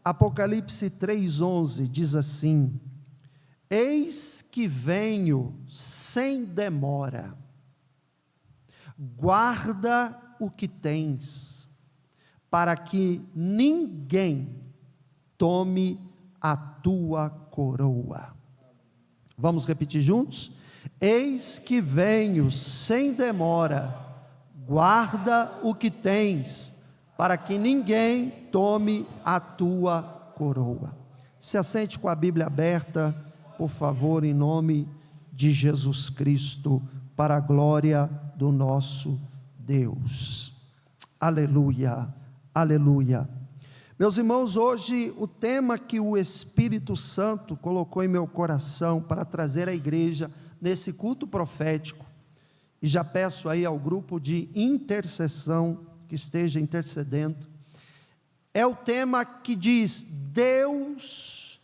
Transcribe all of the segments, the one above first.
Apocalipse 3:11 diz assim: eis que venho sem demora, guarda o que tens, para que ninguém tome a tua coroa. Vamos repetir juntos? Eis que venho sem demora, guarda o que tens, para que ninguém tome a tua coroa. Se assente com a Bíblia aberta, por favor, em nome de Jesus Cristo, para a glória do nosso Deus. Aleluia, aleluia. Meus irmãos, hoje o tema que o Espírito Santo colocou em meu coração para trazer à igreja nesse culto profético, e já peço aí ao grupo de intercessão que esteja intercedendo, é o tema que diz: Deus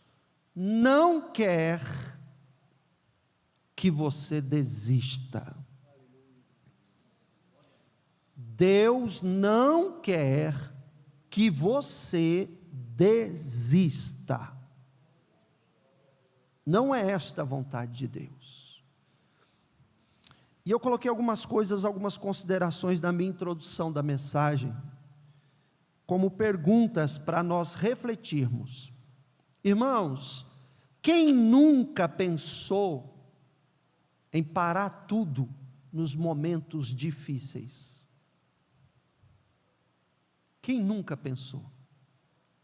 não quer que você desista. Deus não quer que você desista. Não é esta a vontade de Deus. E eu coloquei algumas coisas, algumas considerações na minha introdução da mensagem, como perguntas para nós refletirmos. Irmãos, quem nunca pensou em parar tudo nos momentos difíceis? Quem nunca pensou?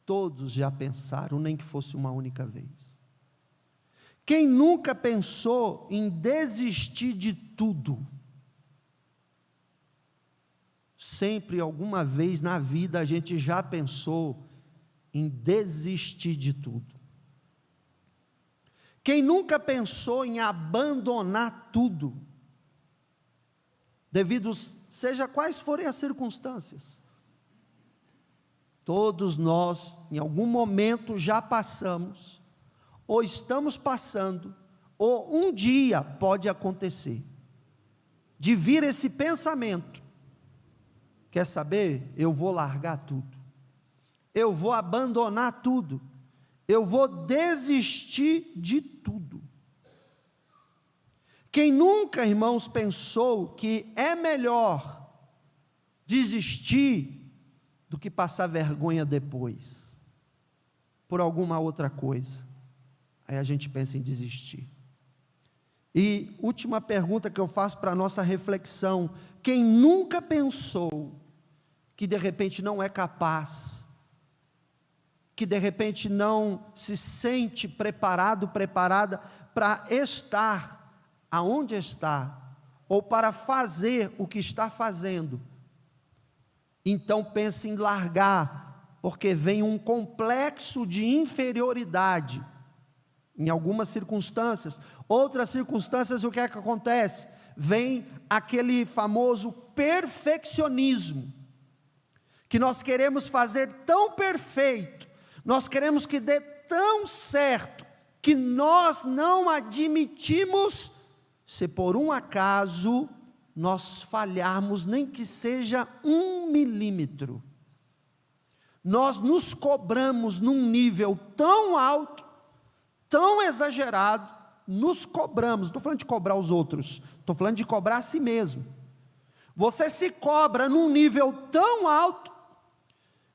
Todos já pensaram, nem que fosse uma única vez. Quem nunca pensou em desistir de tudo? Sempre, alguma vez na vida, a gente já pensou em desistir de tudo. Quem nunca pensou em abandonar tudo, devido, seja quais forem as circunstâncias? Todos nós, em algum momento, já passamos, ou estamos passando, ou um dia pode acontecer, de vir esse pensamento: quer saber? Eu vou largar tudo, eu vou abandonar tudo, eu vou desistir de tudo. Quem nunca, irmãos, pensou que é melhor desistir do que passar vergonha depois, por alguma outra coisa? Aí a gente pensa em desistir. E última pergunta que eu faço para a nossa reflexão: quem nunca pensou que de repente não é capaz, que de repente não se sente preparado, preparada para estar aonde está, ou para fazer o que está fazendo, então pensa em largar, porque vem um complexo de inferioridade, em algumas circunstâncias. Outras circunstâncias, o que é que acontece? Vem aquele famoso perfeccionismo, que nós queremos fazer tão perfeito, nós queremos que dê tão certo, que nós não admitimos, se por um acaso nós falharmos, nem que seja 1 milímetro. Nós nos cobramos num nível tão alto, tão exagerado, nos cobramos. Não estou falando de cobrar os outros, estou falando de cobrar a si mesmo. Você se cobra num nível tão alto,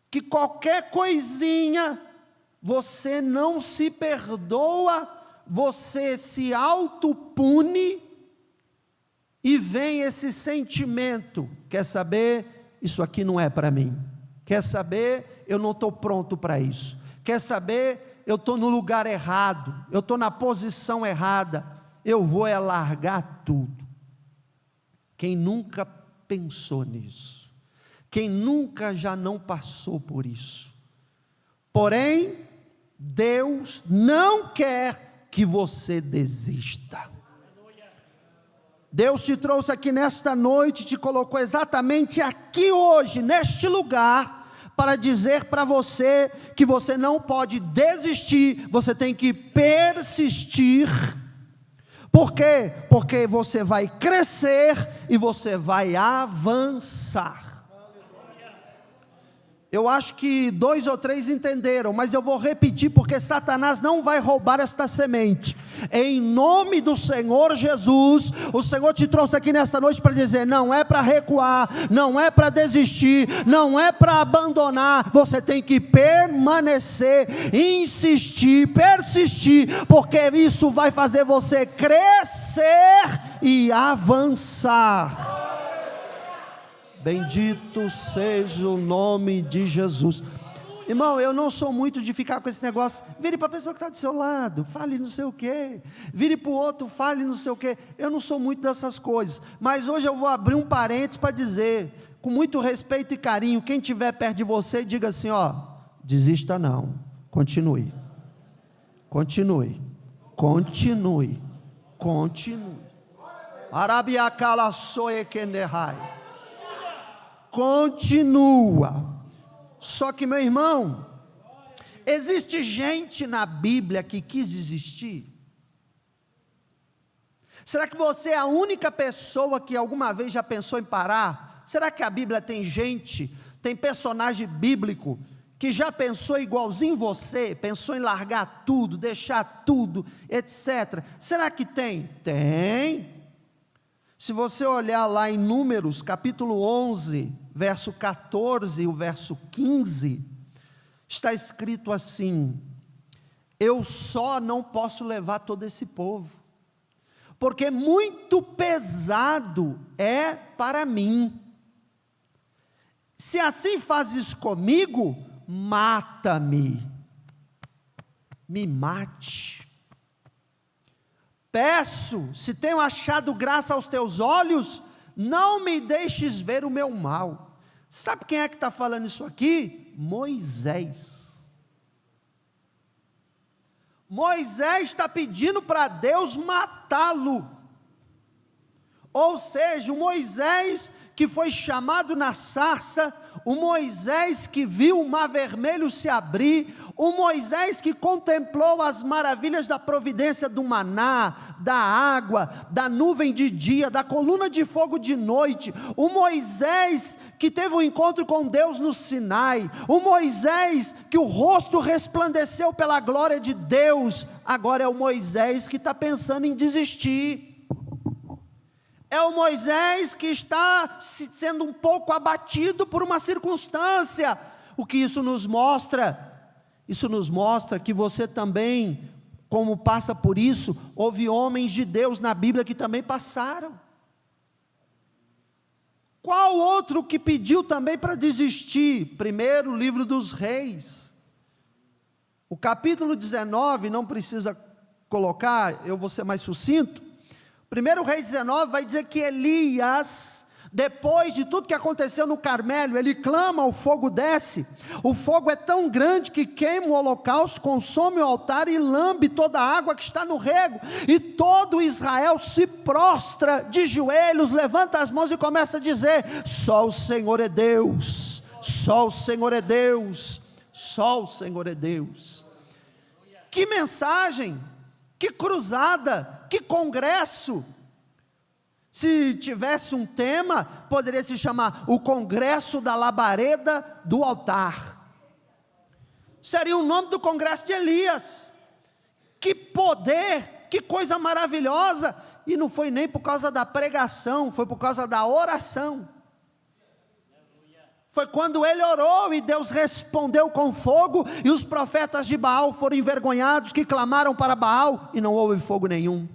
que qualquer coisinha, você não se perdoa, você se autopune, e vem esse sentimento: quer saber? Isso aqui não é para mim. Quer saber? Eu não estou pronto para isso. Quer saber? Eu estou no lugar errado, eu estou na posição errada, eu vou largar tudo. Quem nunca pensou nisso? Quem nunca já não passou por isso? Porém, Deus não quer que você desista. Deus te trouxe aqui nesta noite, te colocou exatamente aqui hoje, neste lugar, para dizer para você que você não pode desistir, você tem que persistir. Por quê? Porque você vai crescer e você vai avançar. Eu acho que 2 ou 3 entenderam, mas eu vou repetir, porque Satanás não vai roubar esta semente. Em nome do Senhor Jesus, o Senhor te trouxe aqui nesta noite para dizer: não é para recuar, não é para desistir, não é para abandonar, você tem que permanecer, insistir, persistir, porque isso vai fazer você crescer e avançar. Bendito seja o nome de Jesus. Irmão, eu não sou muito de ficar com esse negócio. Vire para a pessoa que está do seu lado, fale não sei o quê. Vire para o outro, fale não sei o quê. Eu não sou muito dessas coisas. Mas hoje eu vou abrir um parênteses para dizer, com muito respeito e carinho, quem estiver perto de você, diga assim: ó, desista não, continue. Continue. Continue. Continue. Arabiacala soekenderrai. Continua. Só que, meu irmão, existe gente na Bíblia que quis desistir? Será que você é a única pessoa que alguma vez já pensou em parar? Será que a Bíblia tem gente, tem personagem bíblico que já pensou igualzinho você, pensou em largar tudo, deixar tudo, etc. Será que tem? Tem. Se você olhar lá em Números, capítulo 11, verso 14 e o verso 15, está escrito assim: eu só não posso levar todo esse povo, porque muito pesado é para mim. Se assim fazes comigo, mata-me, me mate. Peço, se tenho achado graça aos teus olhos, não me deixes ver o meu mal. Sabe quem é que está falando isso aqui? Moisés. Moisés está pedindo para Deus matá-lo. Ou seja, o Moisés que foi chamado na sarça, o Moisés que viu o mar vermelho se abrir, o Moisés que contemplou as maravilhas da providência do maná, da água, da nuvem de dia, da coluna de fogo de noite, o Moisés que teve um encontro com Deus no Sinai, o Moisés que o rosto resplandeceu pela glória de Deus, agora é o Moisés que está pensando em desistir. É o Moisés que está sendo um pouco abatido por uma circunstância. O que isso nos mostra? Isso nos mostra que você também, como passa por isso, houve homens de Deus na Bíblia que também passaram. Qual outro que pediu também para desistir? Primeiro, livro dos Reis. O capítulo 19, não precisa colocar, eu vou ser mais sucinto. Primeiro Reis 19 vai dizer que Elias, depois de tudo que aconteceu no Carmelo, ele clama, o fogo desce, o fogo é tão grande que queima o holocausto, consome o altar e lambe toda a água que está no rego, e todo Israel se prostra de joelhos, levanta as mãos e começa a dizer: só o Senhor é Deus, só o Senhor é Deus, só o Senhor é Deus. Que mensagem, que cruzada, que congresso. Se tivesse um tema, poderia se chamar o Congresso da Labareda do Altar. Seria o nome do congresso de Elias. Que poder, que coisa maravilhosa. E não foi nem por causa da pregação, foi por causa da oração. Foi quando ele orou e Deus respondeu com fogo, e os profetas de Baal foram envergonhados, que clamaram para Baal, e não houve fogo nenhum.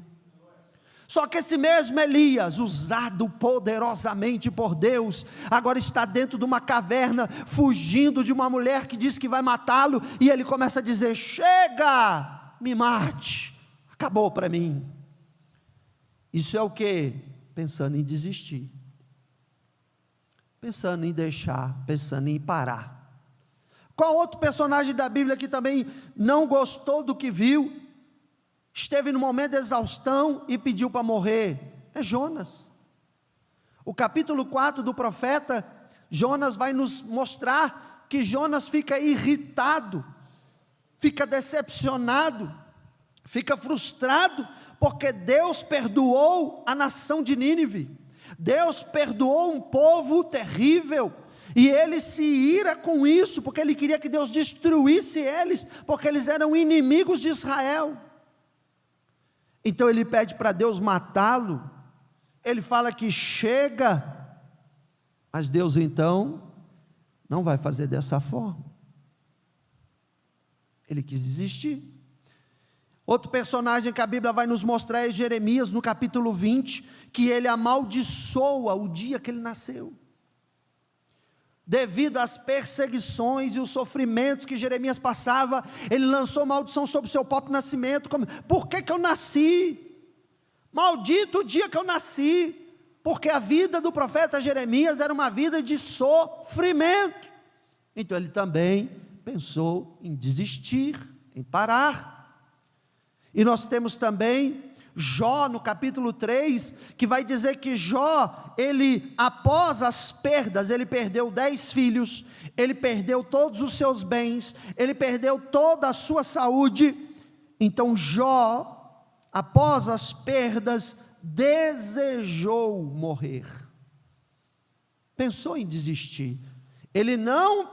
Só que esse mesmo Elias, usado poderosamente por Deus, agora está dentro de uma caverna, fugindo de uma mulher que diz que vai matá-lo, e ele começa a dizer: chega, me mate, acabou para mim. Isso é o que? Pensando em desistir, pensando em deixar, pensando em parar. Qual outro personagem da Bíblia que também não gostou do que viu, esteve no momento de exaustão e pediu para morrer? É Jonas. O capítulo 4 do profeta Jonas vai nos mostrar que Jonas fica irritado, fica decepcionado, fica frustrado, porque Deus perdoou a nação de Nínive. Deus perdoou um povo terrível, E ele se ira com isso, porque ele queria que Deus destruísse eles, porque eles eram inimigos de Israel. Então ele pede para Deus matá-lo, ele fala que chega, mas Deus então não vai fazer dessa forma. Ele quis desistir. Outro personagem que a Bíblia vai nos mostrar é Jeremias, no capítulo 20, que ele amaldiçoa o dia que ele nasceu. Devido às perseguições e os sofrimentos que Jeremias passava, ele lançou maldição sobre o seu próprio nascimento, como: por que eu nasci? Maldito o dia que eu nasci, porque a vida do profeta Jeremias era uma vida de sofrimento. Então ele também pensou em desistir, em parar. E nós temos também Jó, no capítulo 3, que vai dizer que Jó, ele, após as perdas, ele perdeu 10 filhos, ele perdeu todos os seus bens, ele perdeu toda a sua saúde. Então Jó, após as perdas, desejou morrer, pensou em desistir. Ele não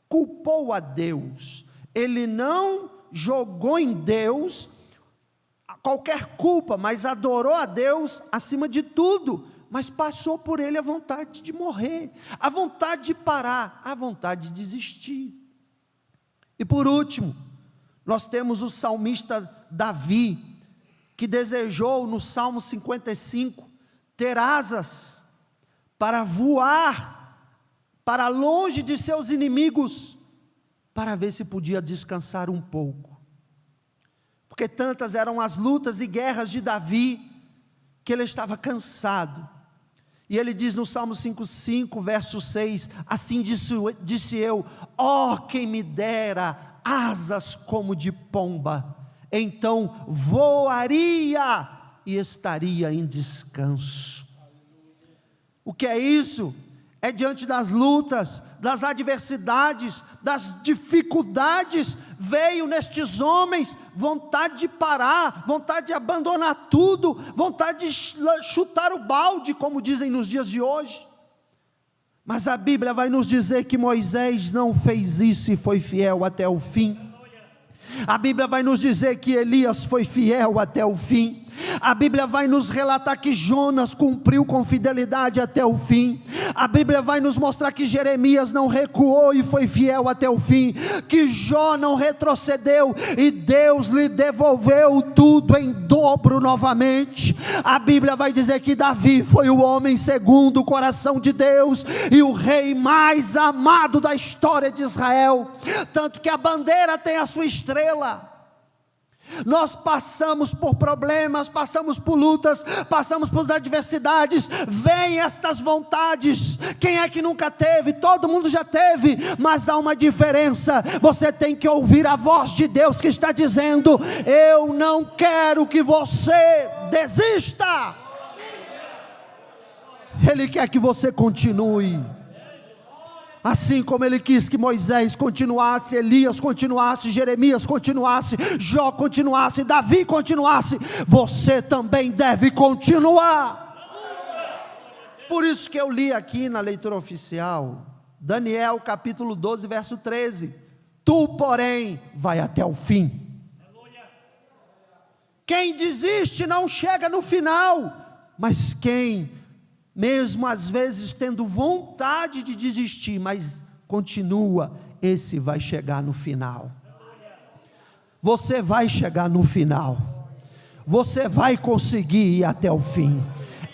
culpou a Deus, ele não jogou em Deus qualquer culpa, mas adorou a Deus acima de tudo. Mas passou por ele a vontade de morrer, a vontade de parar, a vontade de desistir. E por último, nós temos o salmista Davi, que desejou no Salmo 55 ter asas para voar para longe de seus inimigos, para ver se podia descansar um pouco. Porque tantas eram as lutas e guerras de Davi, que ele estava cansado. E ele diz no Salmo 5,5, verso 6, assim disse eu: ó, quem me dera asas como de pomba, então voaria e estaria em descanso. O que é isso? É diante das lutas, das adversidades, das dificuldades, veio nestes homens vontade de parar, vontade de abandonar tudo, vontade de chutar o balde, como dizem nos dias de hoje. Mas a Bíblia vai nos dizer que Moisés não fez isso e foi fiel até o fim. A Bíblia vai nos dizer que Elias foi fiel até o fim. A Bíblia vai nos relatar que Jonas cumpriu com fidelidade até o fim. A Bíblia vai nos mostrar que Jeremias não recuou e foi fiel até o fim, que Jó não retrocedeu e Deus lhe devolveu tudo em dobro novamente. A Bíblia vai dizer que Davi foi o homem segundo o coração de Deus e o rei mais amado da história de Israel, tanto que a bandeira tem a sua estrela. Nós passamos por problemas, passamos por lutas, passamos por adversidades, vêm estas vontades. Quem é que nunca teve? Todo mundo já teve, mas há uma diferença. Você tem que ouvir a voz de Deus que está dizendo: eu não quero que você desista. Ele quer que você continue. Assim como ele quis que Moisés continuasse, Elias continuasse, Jeremias continuasse, Jó continuasse, Davi continuasse, você também deve continuar. Por isso que eu li aqui na leitura oficial, Daniel capítulo 12, verso 13: tu, porém, vai até o fim. Quem desiste não chega no final, mas quem mesmo às vezes tendo vontade de desistir, mas continua, esse vai chegar no final. Você vai chegar no final, você vai conseguir ir até o fim.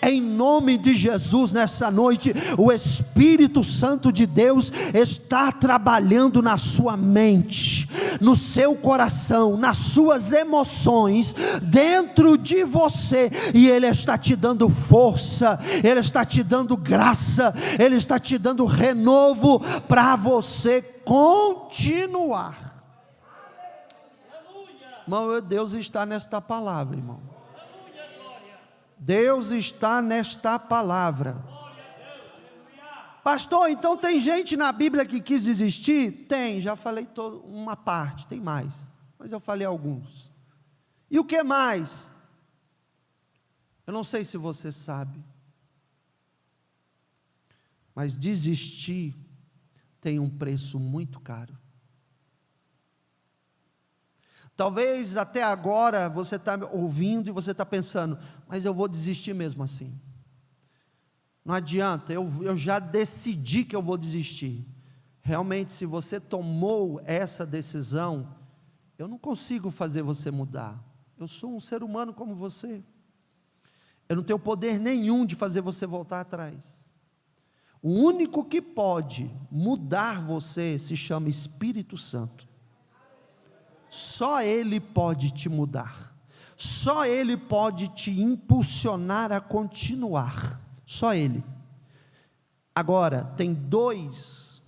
Em nome de Jesus, nessa noite, o Espírito Santo de Deus está trabalhando na sua mente, no seu coração, nas suas emoções, dentro de você, e Ele está te dando força, Ele está te dando graça, Ele está te dando renovo, para você continuar. Irmão, Deus está nesta palavra, irmão. Deus está nesta palavra. Pastor, então tem gente na Bíblia que quis desistir? Tem, já falei uma parte, tem mais, mas eu falei alguns. E o que mais? Eu não sei se você sabe, mas desistir tem um preço muito caro. Talvez até agora você está ouvindo e você está pensando, mas eu vou desistir mesmo assim. Não adianta, eu já decidi que eu vou desistir. Realmente, se você tomou essa decisão, eu não consigo fazer você mudar. Eu sou um ser humano como você. Eu não tenho poder nenhum de fazer você voltar atrás. O único que pode mudar você se chama Espírito Santo. Só Ele pode te mudar. Só Ele pode te impulsionar a continuar. Só Ele. Agora, tem dois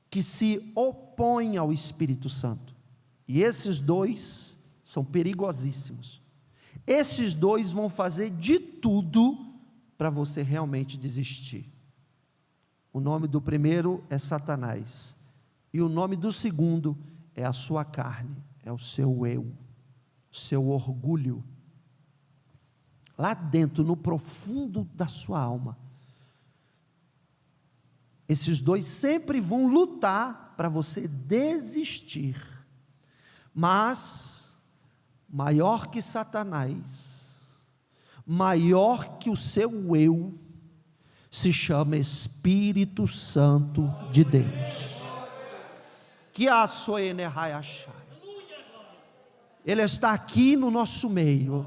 que se opõem ao Espírito Santo. E esses dois são perigosíssimos. Esses dois vão fazer de tudo para você realmente desistir. O nome do primeiro é Satanás. E o nome do segundo é a sua carne, é o seu eu, o seu orgulho. Lá dentro, no profundo da sua alma. Esses dois sempre vão lutar para você desistir. Mas, maior que Satanás, maior que o seu eu, se chama Espírito Santo de Deus. Ele está aqui no nosso meio.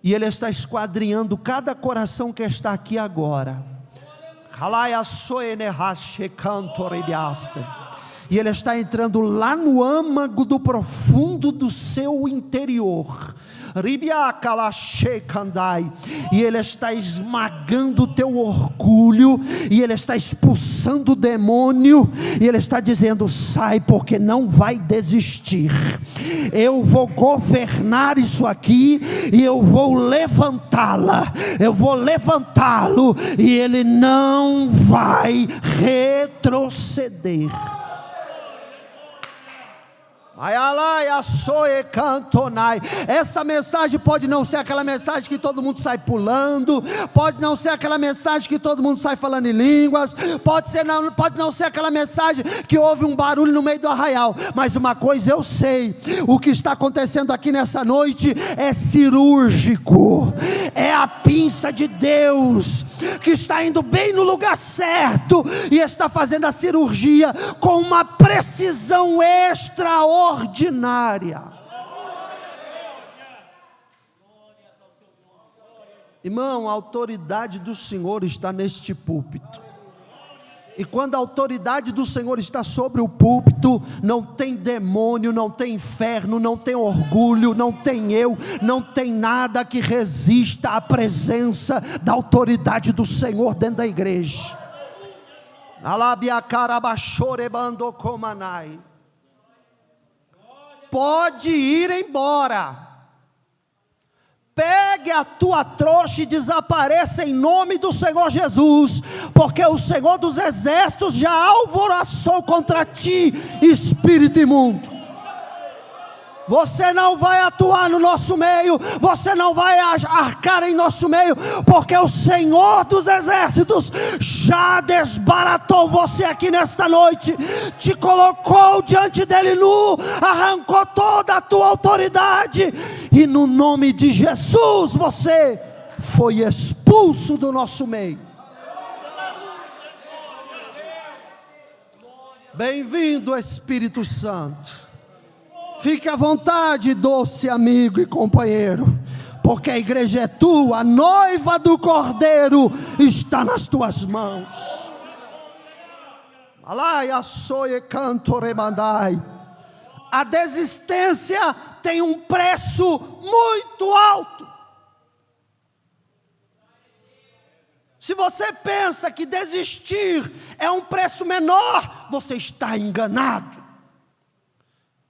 E Ele está esquadrinhando cada coração que está aqui agora. E Ele está entrando lá no âmago do profundo do seu interior. E Ele está esmagando o teu orgulho, e Ele está expulsando o demônio, e Ele está dizendo: sai, porque não vai desistir. Eu vou governar isso aqui, e eu vou levantá-la, eu vou levantá-lo, e ele não vai retroceder. Essa mensagem pode não ser aquela mensagem que todo mundo sai pulando, pode não ser aquela mensagem que todo mundo sai falando em línguas, pode não ser aquela mensagem que houve um barulho no meio do arraial, mas uma coisa eu sei: o que está acontecendo aqui nessa noite é cirúrgico, é a pinça de Deus que está indo bem no lugar certo e está fazendo a cirurgia com uma precisão extraordinária. Irmão, a autoridade do Senhor está neste púlpito. E quando a autoridade do Senhor está sobre o púlpito, não tem demônio, não tem inferno, não tem orgulho, não tem eu, não tem nada que resista à presença da autoridade do Senhor dentro da igreja. Pode ir embora. Pegue a tua trouxa e desapareça em nome do Senhor Jesus, porque o Senhor dos exércitos já alvoroçou contra ti, espírito imundo. Você não vai atuar no nosso meio, você não vai arcar em nosso meio, porque o Senhor dos exércitos já desbaratou você aqui nesta noite, te colocou diante dele nu, arrancou toda a tua autoridade, e no nome de Jesus você foi expulso do nosso meio. Bem-vindo, Espírito Santo. Fique à vontade, doce amigo e companheiro, porque a igreja é tua, a noiva do Cordeiro está nas tuas mãos. A desistência tem um preço muito alto. Se você pensa que desistir é um preço menor, você está enganado.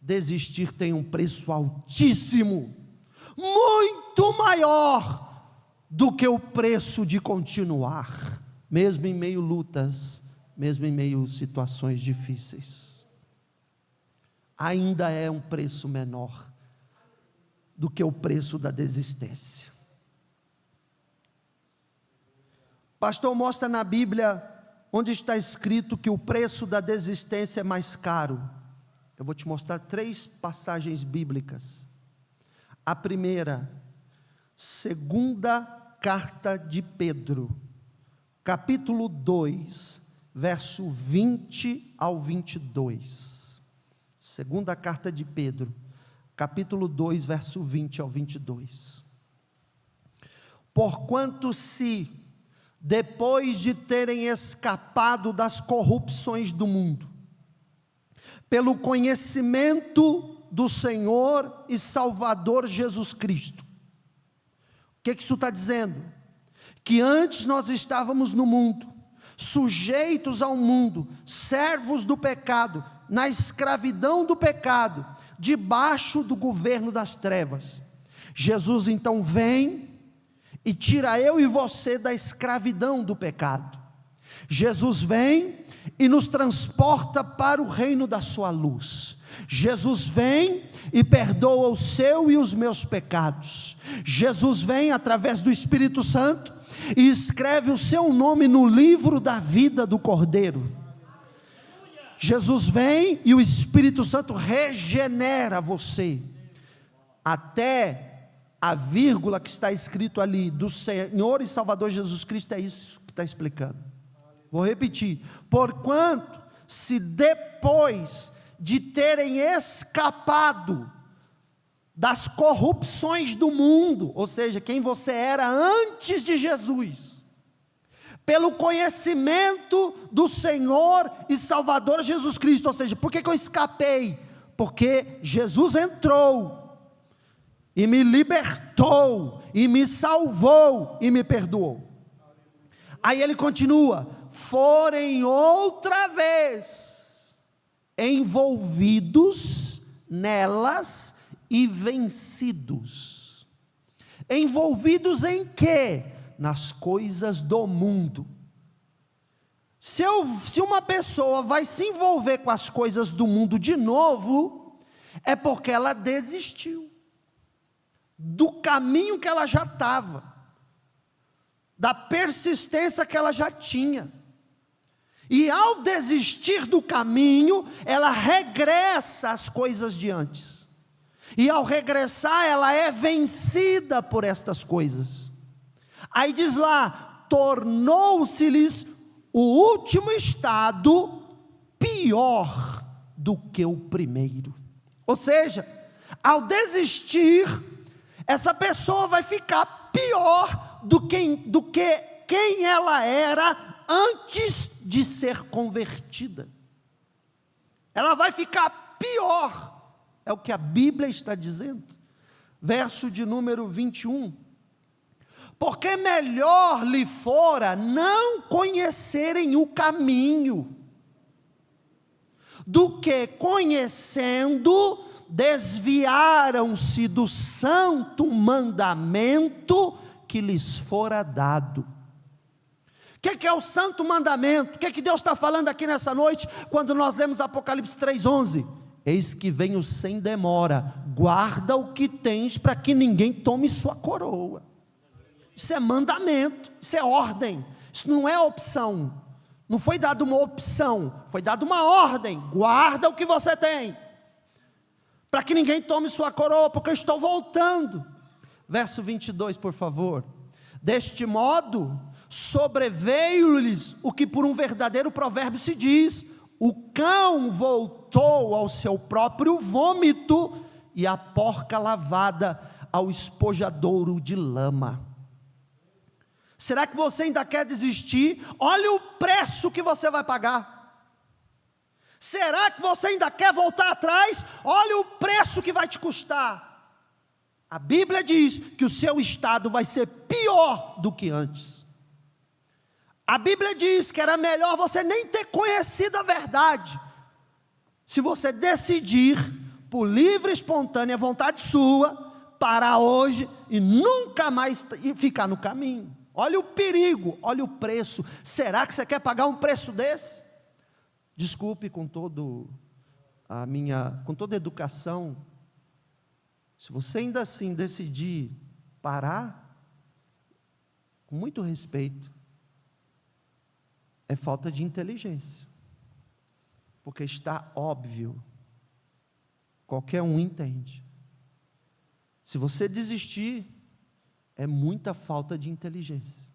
Desistir tem um preço altíssimo, muito maior do que o preço de continuar, mesmo em meio a lutas, mesmo em meio a situações difíceis. Ainda é um preço menor do que o preço da desistência. Pastor, mostra na Bíblia onde está escrito que o preço da desistência é mais caro. Eu vou te mostrar 3 passagens bíblicas. A primeira, segunda carta de Pedro, capítulo 2, verso 20 ao 22. Segunda carta de Pedro, capítulo 2, verso 20 ao 22. Porquanto se, depois de terem escapado das corrupções do mundo, pelo conhecimento do Senhor e Salvador Jesus Cristo. O que isso está dizendo? Que antes nós estávamos no mundo, sujeitos ao mundo, servos do pecado, na escravidão do pecado, debaixo do governo das trevas. Jesus então vem e tira eu e você da escravidão do pecado. Jesus vem e nos transporta para o reino da sua luz. Jesus vem e perdoa o seu e os meus pecados. Jesus vem através do Espírito Santo e escreve o seu nome no livro da vida do Cordeiro. Jesus vem e o Espírito Santo regenera você, até a vírgula que está escrito ali, do Senhor e Salvador Jesus Cristo, é isso que está explicando. Vou repetir: porquanto se depois de terem escapado das corrupções do mundo, ou seja, quem você era antes de Jesus, pelo conhecimento do Senhor e Salvador Jesus Cristo, ou seja, por que eu escapei? Porque Jesus entrou e me libertou, e me salvou, e me perdoou. Aí ele continua: forem outra vez envolvidos nelas e vencidos. Envolvidos em quê? Nas coisas do mundo. Se uma pessoa vai se envolver com as coisas do mundo de novo, é porque ela desistiu do caminho que ela já estava, da persistência que ela já tinha, e ao desistir do caminho, ela regressa às coisas de antes, e ao regressar, ela é vencida por estas coisas. Aí diz lá: tornou-se-lhes o último estado pior do que o primeiro. Ou seja, ao desistir, essa pessoa vai ficar pior do que quem ela era antes de ser convertida. Ela vai ficar pior, é o que a Bíblia está dizendo. Verso de número 21. Porque melhor lhe fora não conhecerem o caminho, do que conhecendo, desviaram-se do santo mandamento que lhes fora dado. O que é o santo mandamento? O que Deus está falando aqui nessa noite, quando nós lemos Apocalipse 3:11? Eis que venho sem demora, guarda o que tens, para que ninguém tome sua coroa. Isso é mandamento, isso é ordem, isso não é opção. Não foi dada uma opção, foi dada uma ordem: guarda o que você tem, para que ninguém tome sua coroa, porque eu estou voltando. Verso 22, por favor. Deste modo, sobreveio-lhes o que por um verdadeiro provérbio se diz: o cão voltou ao seu próprio vômito, e a porca lavada ao espojadouro de lama. Será que você ainda quer desistir? Olha o preço que você vai pagar. Será que você ainda quer voltar atrás? Olha o preço que vai te custar. A Bíblia diz que o seu estado vai ser pior do que antes. A Bíblia diz que era melhor você nem ter conhecido a verdade, se você decidir, por livre e espontânea vontade sua, parar hoje e nunca mais ficar no caminho. Olha o perigo, olha o preço. Será que você quer pagar um preço desse? Desculpe com toda a educação, se você ainda assim decidir parar, com muito respeito, é falta de inteligência, porque está óbvio, qualquer um entende. Se você desistir, é muita falta de inteligência.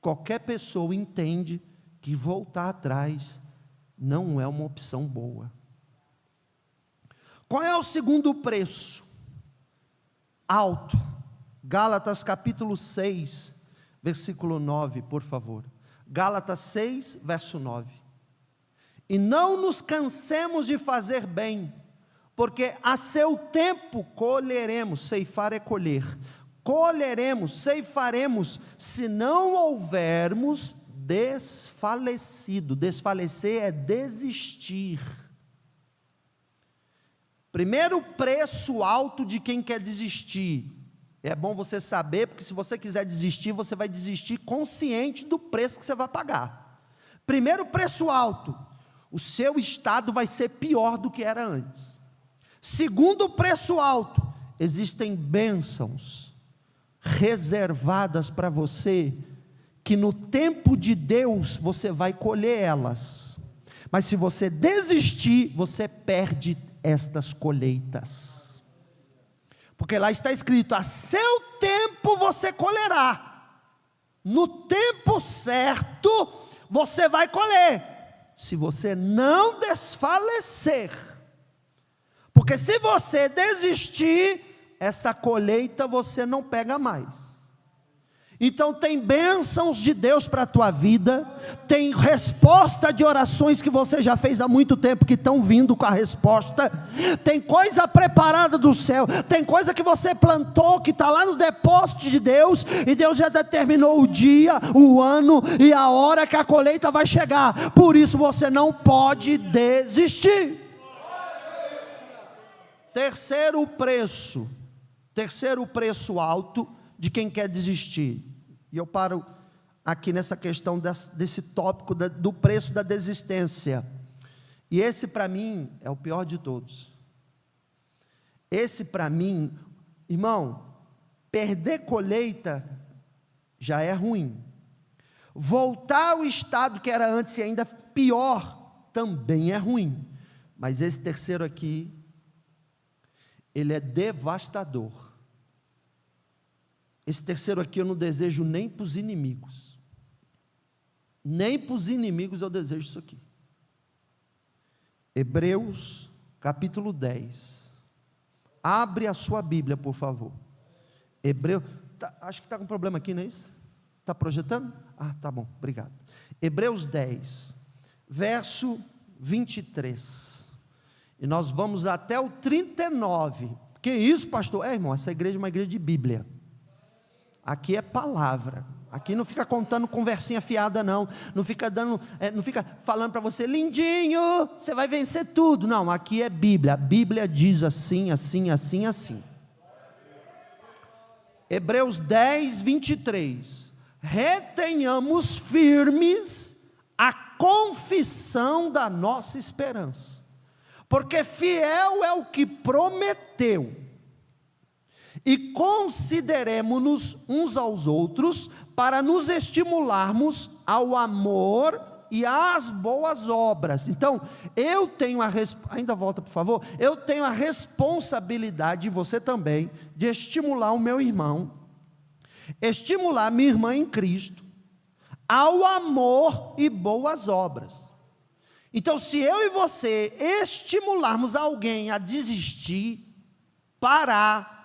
Qualquer pessoa entende que voltar atrás não é uma opção boa. Qual é o segundo preço? Alto. Gálatas capítulo 6, versículo 9, por favor. Gálatas 6, verso 9. E não nos cansemos de fazer bem, porque a seu tempo colheremos, ceifar é colher, colheremos, ceifaremos, se não houvermos desfalecido. Desfalecer é desistir. Primeiro preço alto de quem quer desistir. É bom você saber, porque se você quiser desistir, você vai desistir consciente do preço que você vai pagar. Primeiro preço alto, o seu estado vai ser pior do que era antes. Segundo preço alto, existem bênçãos reservadas para você, que no tempo de Deus você vai colher elas, mas se você desistir, você perde estas colheitas, porque lá está escrito: a seu tempo você colherá, no tempo certo você vai colher, se você não desfalecer, porque se você desistir, essa colheita você não pega mais. Então tem bênçãos de Deus para a tua vida, tem resposta de orações que você já fez há muito tempo, que estão vindo com a resposta, tem coisa preparada do céu, tem coisa que você plantou, que está lá no depósito de Deus, e Deus já determinou o dia, o ano e a hora que a colheita vai chegar, por isso você não pode desistir. Terceiro preço alto de quem quer desistir, e eu paro aqui nessa questão desse tópico do preço da desistência, e esse para mim é o pior de todos. Esse para mim, irmão, perder colheita já é ruim, voltar ao estado que era antes e ainda pior, também é ruim, mas esse terceiro aqui, ele é devastador. Esse terceiro aqui eu não desejo nem para os inimigos. Nem para os inimigos eu desejo isso aqui. Hebreus, capítulo 10. Abre a sua Bíblia, por favor. Acho que está com problema aqui, não é isso? Está projetando? Ah, tá bom, obrigado. Hebreus 10, verso 23. E nós vamos até o 39. Que isso, pastor? Irmão, essa igreja é uma igreja de Bíblia. Aqui é palavra, aqui não fica contando conversinha fiada não fica falando para você, lindinho, você vai vencer tudo, não, aqui é Bíblia, a Bíblia diz assim, assim, assim, assim. Hebreus 10, 23, retenhamos firmes a confissão da nossa esperança, porque fiel é o que prometeu, e consideremo-nos uns aos outros, para nos estimularmos ao amor e às boas obras. Então, eu tenho ainda volta por favor, eu tenho a responsabilidade, e você também, de estimular o meu irmão, estimular a minha irmã em Cristo, ao amor e boas obras. Então, se eu e você estimularmos alguém a desistir, parar,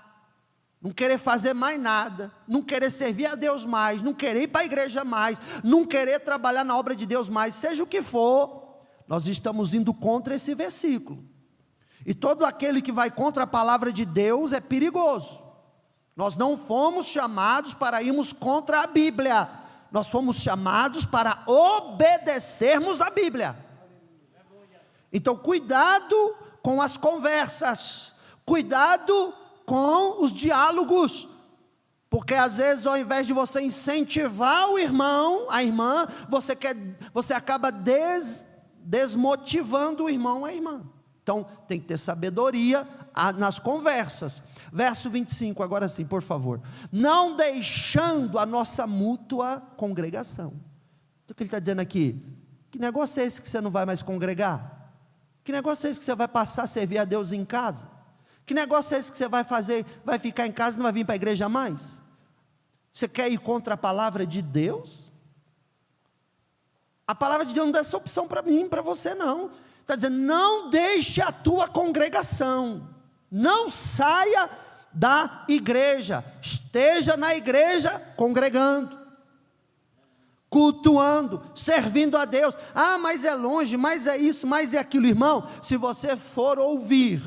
não querer fazer mais nada, não querer servir a Deus mais, não querer ir para a igreja mais, não querer trabalhar na obra de Deus mais, seja o que for, nós estamos indo contra esse versículo, e todo aquele que vai contra a palavra de Deus é perigoso. Nós não fomos chamados para irmos contra a Bíblia, nós fomos chamados para obedecermos a Bíblia. Então cuidado com as conversas, cuidado com os diálogos, porque às vezes ao invés de você incentivar o irmão, a irmã, você acaba desmotivando o irmão, a irmã. Então tem que ter sabedoria nas conversas. Verso 25, agora sim, por favor. Não deixando a nossa mútua congregação. O que ele está dizendo aqui? Que negócio é esse que você não vai mais congregar? Que negócio é esse que você vai passar a servir a Deus em casa? Que negócio é esse que você vai fazer, vai ficar em casa e não vai vir para a igreja mais? Você quer ir contra a palavra de Deus? A palavra de Deus não dá essa opção para mim, para você não. Está dizendo, não deixe a tua congregação, não saia da igreja, esteja na igreja congregando, cultuando, servindo a Deus. Ah, mas é longe, mas é isso, mas é aquilo. Irmão, se você for ouvir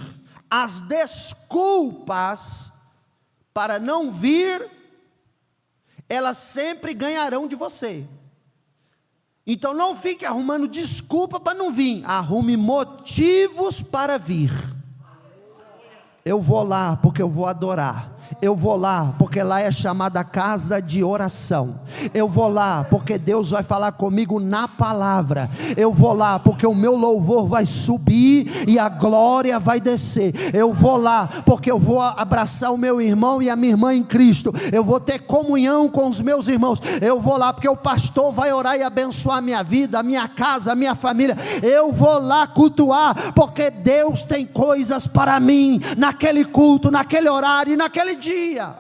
as desculpas para não vir, elas sempre ganharão de você. Então não fique arrumando desculpa para não vir, arrume motivos para vir. Eu vou lá porque eu vou adorar. Eu vou lá porque lá é chamada casa de oração. Eu vou lá porque Deus vai falar comigo na palavra. Eu vou lá porque o meu louvor vai subir e a glória vai descer. Eu vou lá porque eu vou abraçar o meu irmão e a minha irmã em Cristo. Eu vou ter comunhão com os meus irmãos. Eu vou lá porque o pastor vai orar e abençoar a minha vida, a minha casa, a minha família. Eu vou lá cultuar porque Deus tem coisas para mim naquele culto, naquele horário e naquele dia.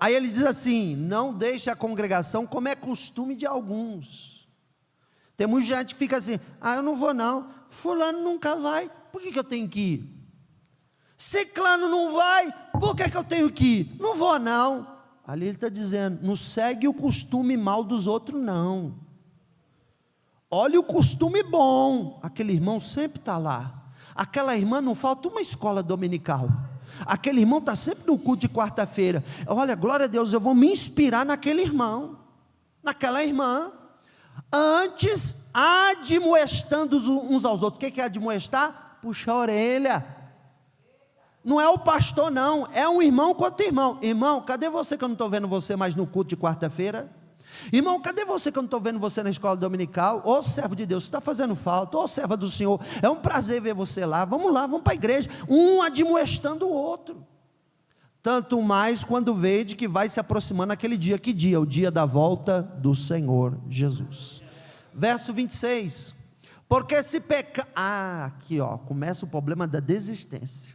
Aí ele diz assim, não deixe a congregação como é costume de alguns. Tem muita gente que fica assim, eu não vou não, fulano nunca vai, por que eu tenho que ir? Ciclano não vai, por que eu tenho que ir? Não vou não. Ali ele está dizendo, não segue o costume mal dos outros não. Olha o costume bom, aquele irmão sempre está lá. Aquela irmã não falta uma escola dominical. Aquele irmão está sempre no culto de quarta-feira. Olha, glória a Deus, eu vou me inspirar naquele irmão, naquela irmã. Antes, admoestando uns aos outros. O que é admoestar? Puxar a orelha. Não é o pastor não, é um irmão com outro irmão. Irmão, cadê você que eu não estou vendo você mais no culto de quarta-feira? Irmão, cadê você que eu não estou vendo você na escola dominical? Ô servo de Deus, você está fazendo falta. Ô serva do Senhor, é um prazer ver você lá. Vamos lá, vamos para a igreja. Um admoestando o outro. Tanto mais quando vede que vai se aproximando aquele dia. Que dia? O dia da volta do Senhor Jesus. Verso 26. Porque se peca... aqui ó, começa o problema da desistência.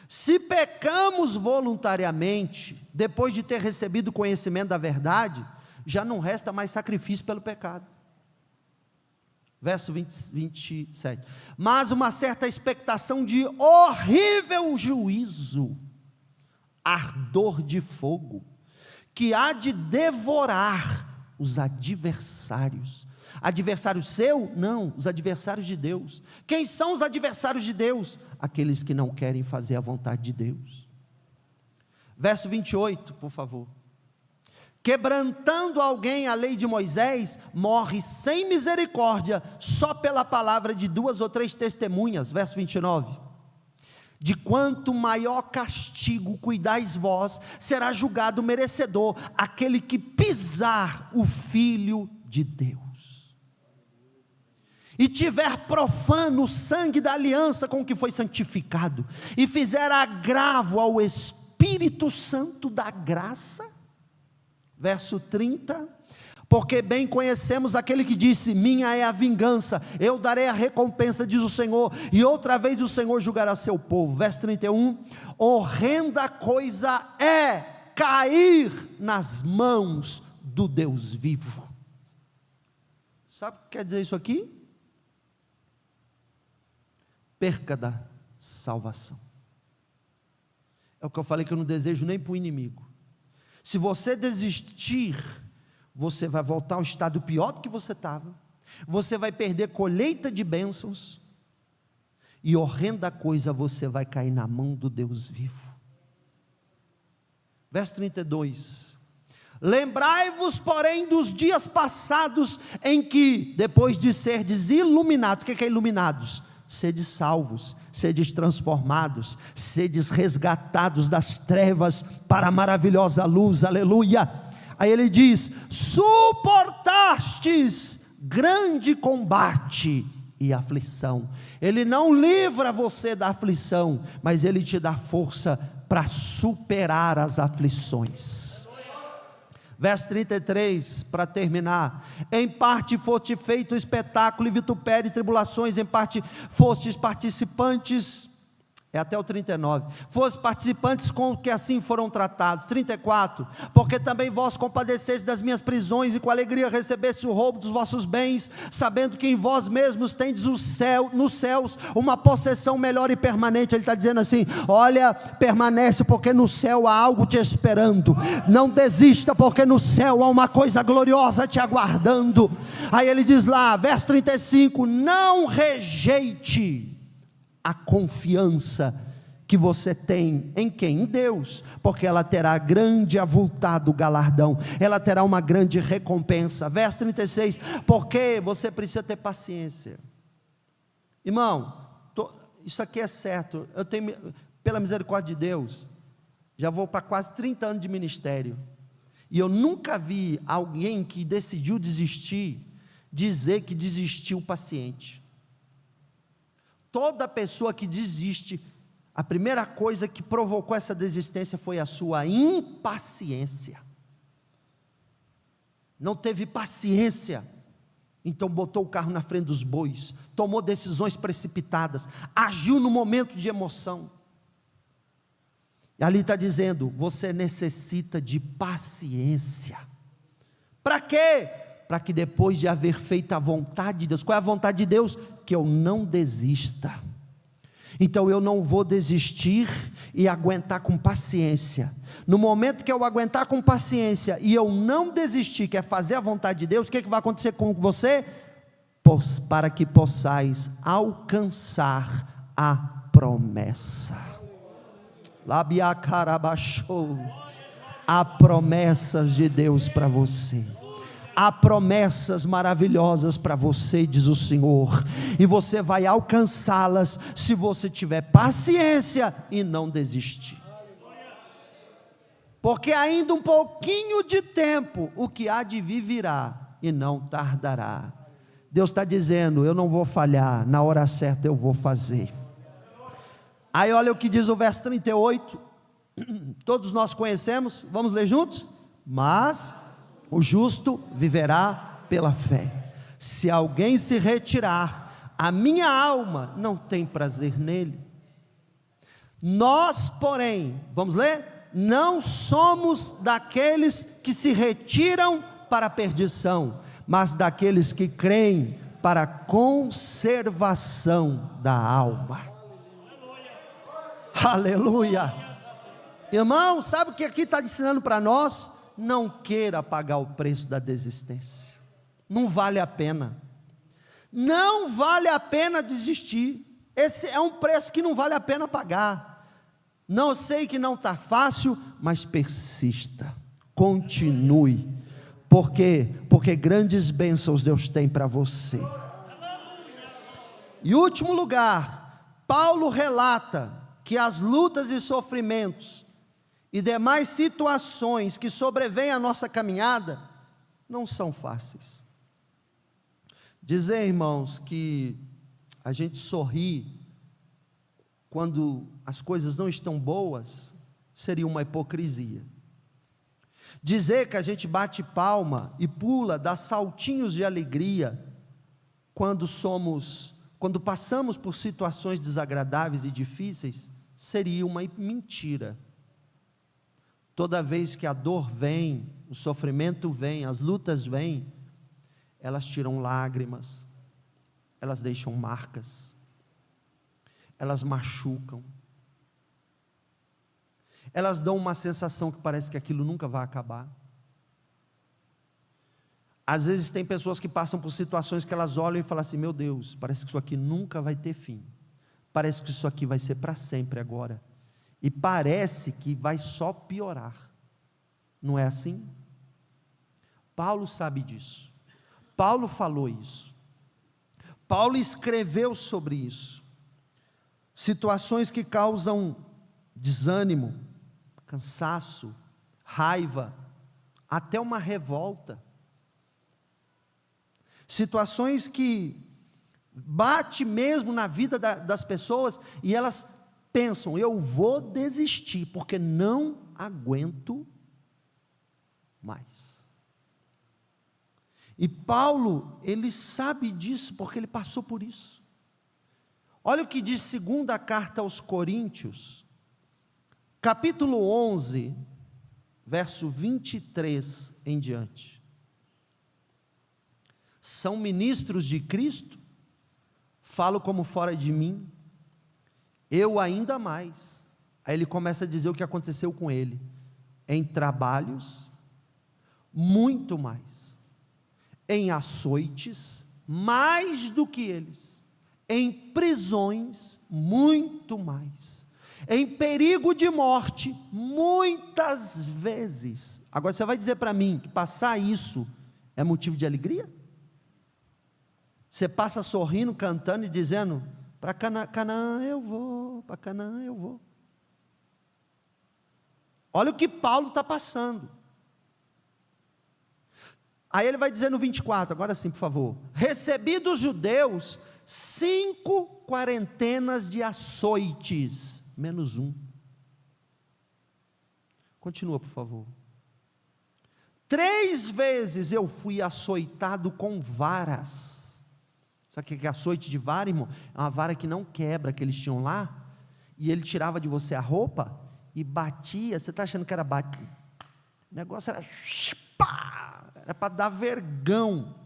Se pecamos voluntariamente, depois de ter recebido conhecimento da verdade, já não resta mais sacrifício pelo pecado. Verso 27. Mas uma certa expectação de horrível juízo, ardor de fogo, que há de devorar os adversários. Adversário seu? Não, os adversários de Deus. Quem são os adversários de Deus? Aqueles que não querem fazer a vontade de Deus. Verso 28, por favor. Quebrantando alguém a lei de Moisés, morre sem misericórdia, só pela palavra de 2 ou 3 testemunhas. Verso 29. De quanto maior castigo cuidais vós, será julgado merecedor aquele que pisar o Filho de Deus, e tiver profano o sangue da aliança com que foi santificado, e fizer agravo ao Espírito Santo da graça. Verso 30, porque bem conhecemos aquele que disse, minha é a vingança, eu darei a recompensa, diz o Senhor, e outra vez o Senhor julgará seu povo. Verso 31, horrenda coisa é cair nas mãos do Deus vivo. Sabe o que quer dizer isso aqui? Perca da salvação. É o que eu falei que eu não desejo nem para o inimigo. Se você desistir, você vai voltar ao estado pior do que você estava, você vai perder colheita de bênçãos, e horrenda coisa, você vai cair na mão do Deus vivo. Verso 32, lembrai-vos porém dos dias passados, em que depois de serdes iluminados, o que é iluminados? Sedes salvos, sedes transformados, sedes resgatados das trevas para a maravilhosa luz, aleluia. Aí ele diz, suportastes grande combate, e aflição. Ele não livra você da aflição, mas Ele te dá força para superar as aflições. Verso 33, para terminar: em parte foste feito espetáculo e vitupério e tribulações, em parte fostes participantes, até o 39, fosse participantes com o que assim foram tratados. 34, porque também vós compadeceste das minhas prisões, e com alegria recebeste o roubo dos vossos bens, sabendo que em vós mesmos tendes nos céus uma possessão melhor e permanente. Ele está dizendo assim: olha, permanece, porque no céu há algo te esperando, não desista, porque no céu há uma coisa gloriosa te aguardando. Aí ele diz lá, verso 35, não rejeite a confiança que você tem em quem? Em Deus, porque ela terá grande avultado galardão, ela terá uma grande recompensa. Verso 36, porque você precisa ter paciência. Irmão, isso aqui é certo, eu tenho, pela misericórdia de Deus, já vou para quase 30 anos de ministério, e eu nunca vi alguém que decidiu desistir, dizer que desistiu paciente. Toda pessoa que desiste, a primeira coisa que provocou essa desistência foi a sua impaciência. Não teve paciência, então botou o carro na frente dos bois, tomou decisões precipitadas, agiu no momento de emoção. E ali está dizendo, você necessita de paciência. Para quê? Para que depois de haver feito a vontade de Deus, qual é a vontade de Deus? Que eu não desista. Então eu não vou desistir e aguentar com paciência. No momento que eu aguentar com paciência e eu não desistir, que é fazer a vontade de Deus, o que vai acontecer com você? Para que possais alcançar a promessa. Labiacarabachou. Há promessas de Deus para você. Há promessas maravilhosas para você, diz o Senhor, e você vai alcançá-las se você tiver paciência e não desistir. Porque ainda um pouquinho de tempo, o que há de vir virá e não tardará. Deus está dizendo, eu não vou falhar, na hora certa eu vou fazer. Aí olha o que diz o verso 38, todos nós conhecemos, vamos ler juntos? Mas o justo viverá pela fé. Se alguém se retirar, a minha alma não tem prazer nele. Nós, porém, vamos ler? Não somos daqueles que se retiram para a perdição, mas daqueles que creem para a conservação da alma. Aleluia! Irmão, sabe o que aqui está ensinando para nós? Não queira pagar o preço da desistência, não vale a pena, não vale a pena desistir, esse é um preço que não vale a pena pagar. Não, sei que não está fácil, mas persista, continue, porque grandes bênçãos Deus tem para você. Em último lugar, Paulo relata que as lutas e sofrimentos e demais situações que sobrevêm à nossa caminhada, não são fáceis. Dizer, irmãos, que a gente sorri quando as coisas não estão boas, seria uma hipocrisia. Dizer que a gente bate palma e pula, dá saltinhos de alegria, quando passamos por situações desagradáveis e difíceis, seria uma mentira. Toda vez que a dor vem, o sofrimento vem, as lutas vêm, elas tiram lágrimas, elas deixam marcas, elas machucam, elas dão uma sensação que parece que aquilo nunca vai acabar. Às vezes tem pessoas que passam por situações que elas olham e falam assim, meu Deus, parece que isso aqui nunca vai ter fim, parece que isso aqui vai ser para sempre agora, e parece que vai só piorar. Não é assim? Paulo sabe disso, Paulo falou isso, Paulo escreveu sobre isso. Situações que causam desânimo, cansaço, raiva, até uma revolta. Situações que bate mesmo na vida das pessoas, e elas pensam: eu vou desistir, porque não aguento mais. E Paulo, ele sabe disso, porque ele passou por isso. Olha o que diz segunda carta aos Coríntios, capítulo 11, verso 23 em diante. São ministros de Cristo? Falo como fora de mim, eu ainda mais. Aí ele começa a dizer o que aconteceu com ele: em trabalhos, muito mais; em açoites, mais do que eles; em prisões, muito mais; em perigo de morte, muitas vezes. Agora você vai dizer para mim que passar isso é motivo de alegria? Você passa sorrindo, cantando e dizendo: para Canaã eu vou, para Canaã eu vou. Olha o que Paulo está passando. Aí ele vai dizer no 24, agora sim, por favor: recebi dos judeus 5 quarentenas de açoites, menos um. Continua, por favor. 3 vezes eu fui açoitado com varas. Sabe o que é açoite de vara, irmão? É uma vara que não quebra, que eles tinham lá, e ele tirava de você a roupa e batia. Você está achando que era bater? O negócio era pá, era para dar vergão.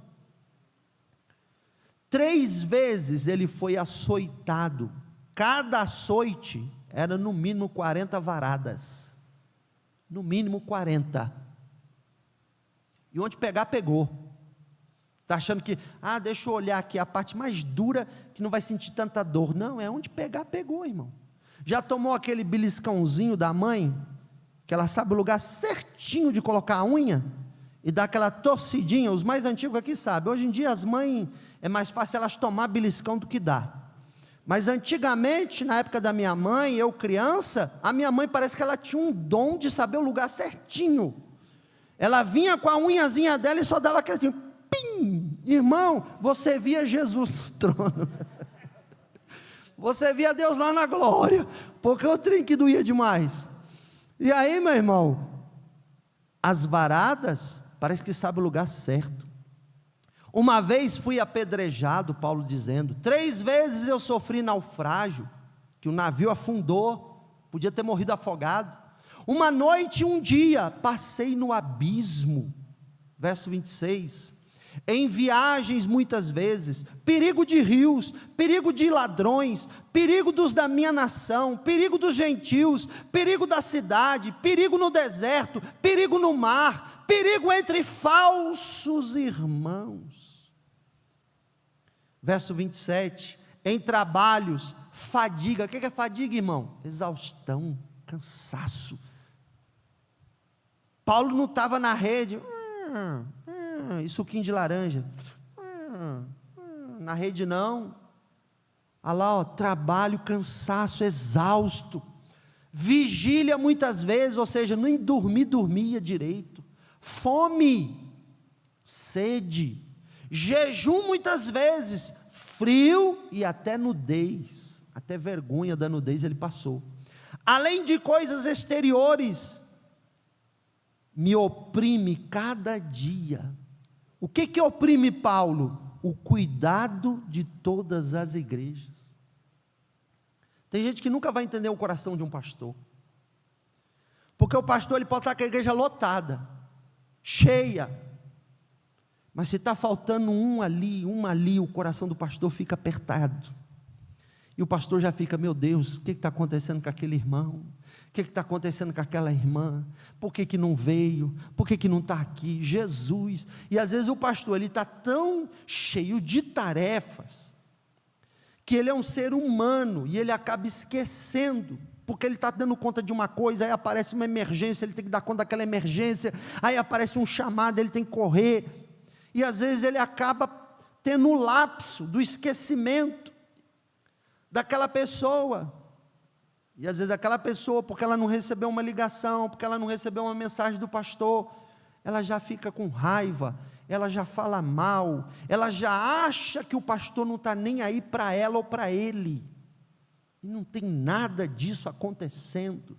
3 vezes ele foi açoitado. Cada açoite era no mínimo 40 varadas. No mínimo 40. E onde pegar, pegou. Está achando que, deixa eu olhar aqui a parte mais dura, que não vai sentir tanta dor. Não, é onde pegar, pegou, irmão. Já tomou aquele beliscãozinho da mãe, que ela sabe o lugar certinho de colocar a unha, e dá aquela torcidinha? Os mais antigos aqui sabem. Hoje em dia as mães, é mais fácil elas tomar beliscão do que dar. Mas antigamente, na época da minha mãe, eu criança, a minha mãe parece que ela tinha um dom de saber o lugar certinho. Ela vinha com a unhazinha dela e só dava aquele assim, pim! Irmão, você via Jesus no trono. Você via Deus lá na glória, porque o trem que doía demais. E aí, meu irmão, as varadas, parece que sabe o lugar certo. Uma vez fui apedrejado, Paulo dizendo, 3 vezes eu sofri naufrágio, que o navio afundou, podia ter morrido afogado. Uma noite e um dia, passei no abismo, verso 26, em viagens muitas vezes, perigo de rios, perigo de ladrões, perigo dos da minha nação, perigo dos gentios, perigo da cidade, perigo no deserto, perigo no mar, perigo entre falsos irmãos. Verso 27, em trabalhos, fadiga. O que é fadiga, irmão? Exaustão, cansaço. Paulo não estava na rede, e suquinho de laranja, na rede não. Olha lá, trabalho, cansaço, exausto, vigília muitas vezes, ou seja, nem dormia direito, fome, sede, jejum muitas vezes, frio e até nudez, até vergonha da nudez ele passou, além de coisas exteriores, me oprime cada dia. O que oprime Paulo? O cuidado de todas as igrejas. Tem gente que nunca vai entender o coração de um pastor, porque o pastor ele pode estar com a igreja lotada, cheia, mas se está faltando uma ali, o coração do pastor fica apertado, e o pastor já fica: meu Deus, o que está acontecendo com aquele irmão? O que está acontecendo com aquela irmã? Por que não veio? Por que não está aqui? Jesus. E às vezes o pastor ele está tão cheio de tarefas, que ele é um ser humano, e ele acaba esquecendo, porque ele está dando conta de uma coisa, aí aparece uma emergência, ele tem que dar conta daquela emergência, aí aparece um chamado, ele tem que correr, e às vezes ele acaba tendo um lapso do esquecimento daquela pessoa. E às vezes aquela pessoa, porque ela não recebeu uma ligação, porque ela não recebeu uma mensagem do pastor, ela já fica com raiva, ela já fala mal, ela já acha que o pastor não está nem aí para ela ou para ele, e não tem nada disso acontecendo.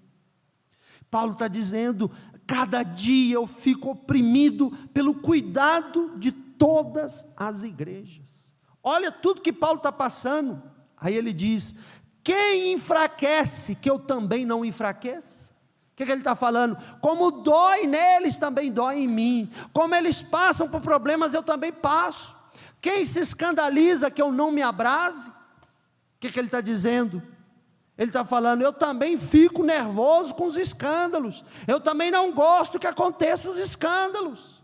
Paulo está dizendo, cada dia eu fico oprimido pelo cuidado de todas as igrejas. Olha tudo que Paulo está passando. Aí ele diz, quem enfraquece, que eu também não enfraqueça? O que ele está falando? Como dói neles, também dói em mim. Como eles passam por problemas, eu também passo. Quem se escandaliza que eu não me abrase? O que ele está dizendo? Ele está falando, eu também fico nervoso com os escândalos, eu também não gosto que aconteçam os escândalos.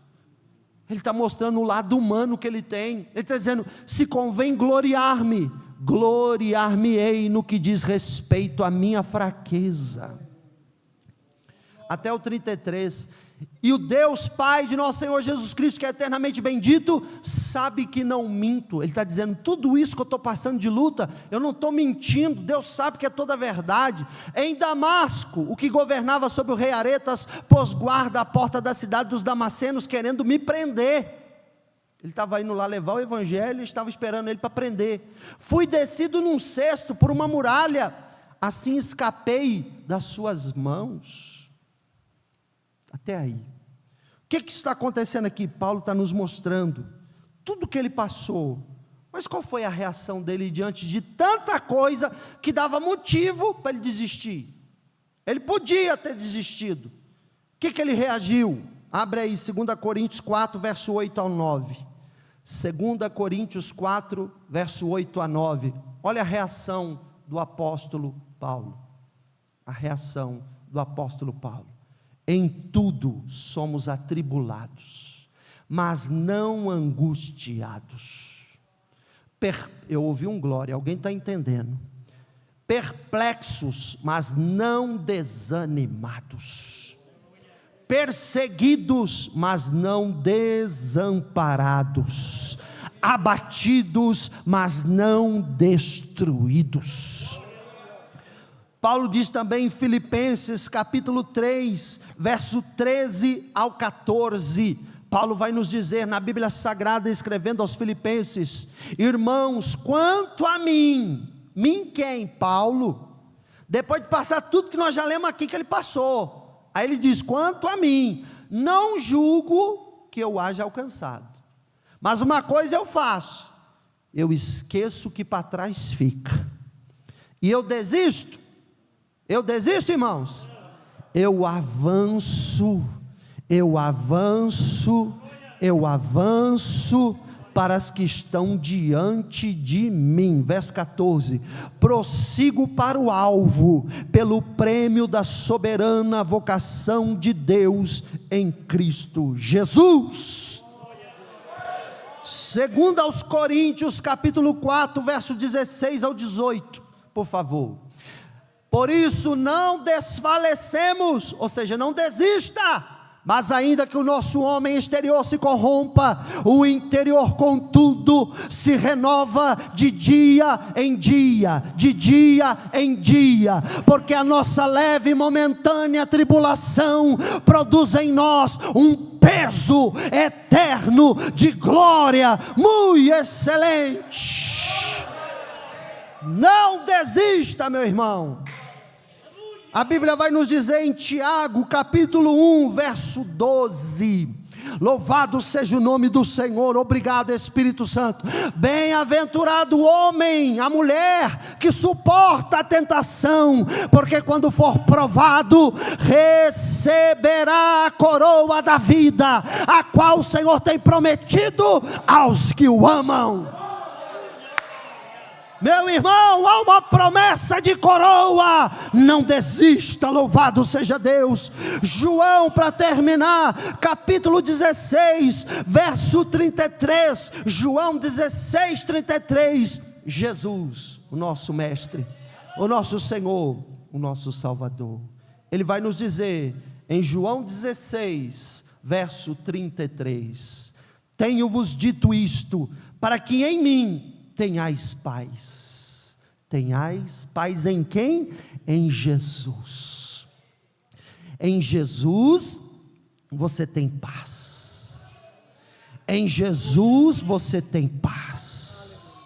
Ele está mostrando o lado humano que ele tem. Ele está dizendo, se convém gloriar-me, gloriar-me-ei no que diz respeito à minha fraqueza. Até o 33, e o Deus Pai de nosso Senhor Jesus Cristo, que é eternamente bendito, sabe que não minto. Ele está dizendo, tudo isso que eu estou passando de luta, eu não estou mentindo, Deus sabe que é toda a verdade. Em Damasco, o que governava sobre o rei Aretas, pôs guarda à porta da cidade dos Damascenos, querendo me prender. Ele estava indo lá levar o evangelho, e estava esperando ele para prender. Fui descido num cesto por uma muralha, assim escapei das suas mãos. Até aí, o que está acontecendo aqui? Paulo está nos mostrando tudo que ele passou, mas qual foi a reação dele diante de tanta coisa que dava motivo para ele desistir? Ele podia ter desistido. O que ele reagiu? Abre aí 2 Coríntios 4, verso 8 ao 9, 2 Coríntios 4, verso 8 a 9, olha a reação do apóstolo Paulo, a reação do apóstolo Paulo. Em tudo somos atribulados, mas não angustiados. Eu ouvi um glória, alguém está entendendo? Perplexos, mas não desanimados. Perseguidos, mas não desamparados. Abatidos, mas não destruídos. Paulo diz também em Filipenses capítulo 3, verso 13 ao 14, Paulo vai nos dizer na Bíblia Sagrada, escrevendo aos Filipenses, irmãos, quanto a mim quem? Paulo, depois de passar tudo que nós já lemos aqui que ele passou, aí ele diz, quanto a mim, não julgo que eu haja alcançado, mas uma coisa eu faço, eu esqueço o que para trás fica, e eu desisto, irmãos, eu avanço para as que estão diante de mim, verso 14, prossigo para o alvo, pelo prêmio da soberana vocação de Deus em Cristo Jesus. 2 aos Coríntios, capítulo 4, verso 16 ao 18, por favor. Por isso não desfalecemos, ou seja, não desista, mas ainda que o nosso homem exterior se corrompa, o interior contudo se renova de dia em dia, porque a nossa leve e momentânea tribulação produz em nós um peso eterno de glória muito excelente. Não desista, meu irmão. A Bíblia vai nos dizer em Tiago, capítulo 1, verso 12, louvado seja o nome do Senhor, obrigado Espírito Santo, bem-aventurado o homem, a mulher, que suporta a tentação, porque quando for provado, receberá a coroa da vida, a qual o Senhor tem prometido aos que o amam. Meu irmão, há uma promessa de coroa, não desista, louvado seja Deus. João, para terminar, capítulo 16, verso 33, João 16, 33, Jesus, o nosso mestre, o nosso Senhor, o nosso Salvador, ele vai nos dizer, em João 16, verso 33, tenho-vos dito isto, para que em mim tenhais paz. Tenhais paz em quem? Em Jesus. Em Jesus você tem paz. Em Jesus você tem paz.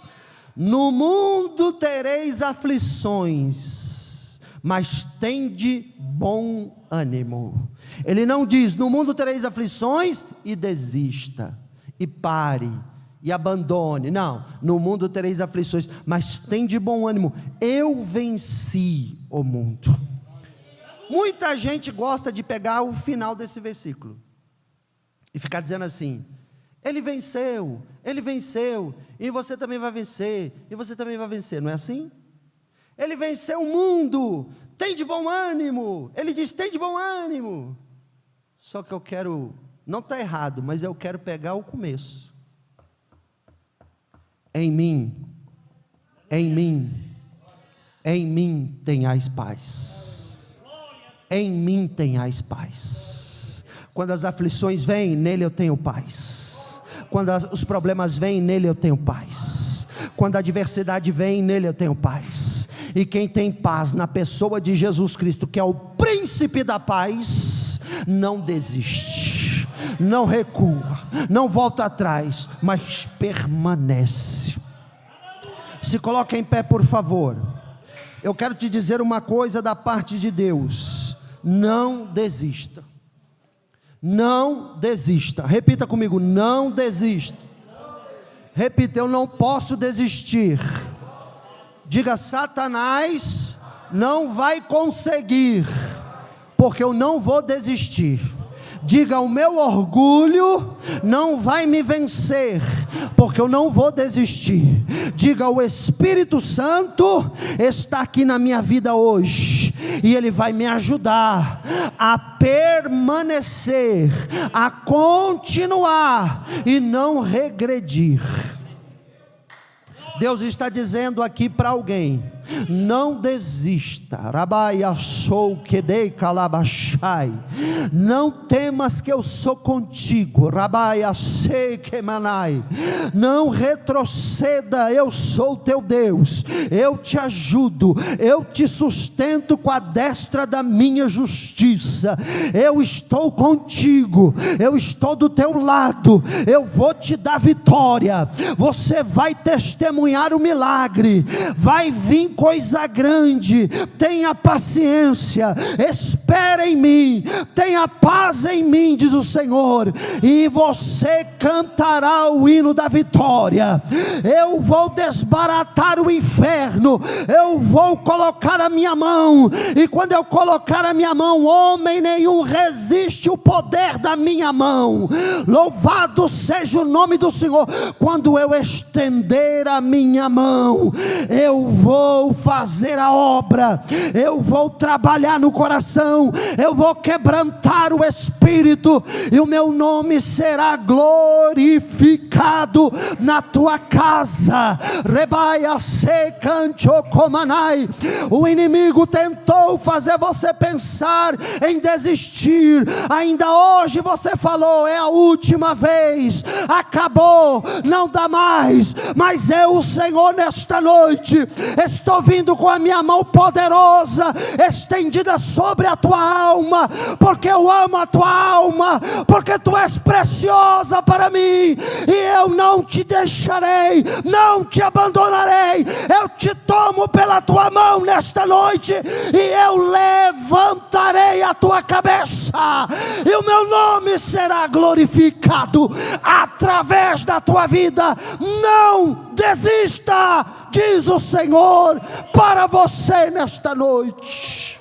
No mundo tereis aflições, mas tende bom ânimo. Ele não diz: no mundo tereis aflições e desista, e pare, e abandone. Não, no mundo tereis aflições, mas tende bom ânimo. Eu venci o mundo. Muita gente gosta de pegar o final desse versículo e ficar dizendo assim: ele venceu, e você também vai vencer, e você também vai vencer. Não é assim? Ele venceu o mundo, tem de bom ânimo. Ele diz: tem de bom ânimo. Só que eu quero, não está errado, mas eu quero pegar o começo. Em mim tenhais paz. Em mim tenhais paz. Quando as aflições vêm, nele eu tenho paz. Quando os problemas vêm, nele eu tenho paz. Quando a adversidade vem, nele eu tenho paz. E quem tem paz na pessoa de Jesus Cristo, que é o príncipe da paz, não desiste, não recua, não volta atrás, mas permanece. Se coloque em pé, por favor. Eu quero te dizer uma coisa da parte de Deus: não desista. Não desista. Repita comigo: não desista. Repita: eu não posso desistir. Diga: Satanás não vai conseguir, porque eu não vou desistir. Diga: o meu orgulho não vai me vencer, porque eu não vou desistir. Diga: o Espírito Santo está aqui na minha vida hoje, e Ele vai me ajudar a permanecer, a continuar e não regredir. Deus está dizendo aqui para alguém: não desista. Não temas que eu sou contigo. Não retroceda, eu sou teu Deus. Eu te ajudo, eu te sustento com a destra da minha justiça. Eu estou contigo, eu estou do teu lado. Eu vou te dar vitória. Você vai testemunhar o milagre. Vai vir coisa grande. Tenha paciência, espera em mim, tenha paz em mim, diz o Senhor, e você cantará o hino da vitória. Eu vou desbaratar o inferno, eu vou colocar a minha mão, e quando eu colocar a minha mão, homem nenhum resiste o poder da minha mão. Louvado seja o nome do Senhor. Quando eu estender a minha mão, eu vou fazer a obra, eu vou trabalhar no coração, eu vou quebrantar o espírito, e o meu nome será glorificado na tua casa. O inimigo tentou fazer você pensar em desistir. Ainda hoje você falou: é a última vez, acabou, não dá mais. Mas eu, o Senhor, nesta noite, estou vindo com a minha mão poderosa estendida sobre a tua alma, porque eu amo a tua alma, porque tu és preciosa para mim, e eu não te deixarei, não te abandonarei. Eu te tomo pela tua mão nesta noite, e eu levantarei a tua cabeça, e o meu nome será glorificado através da tua vida. Não desista, diz o Senhor para você nesta noite.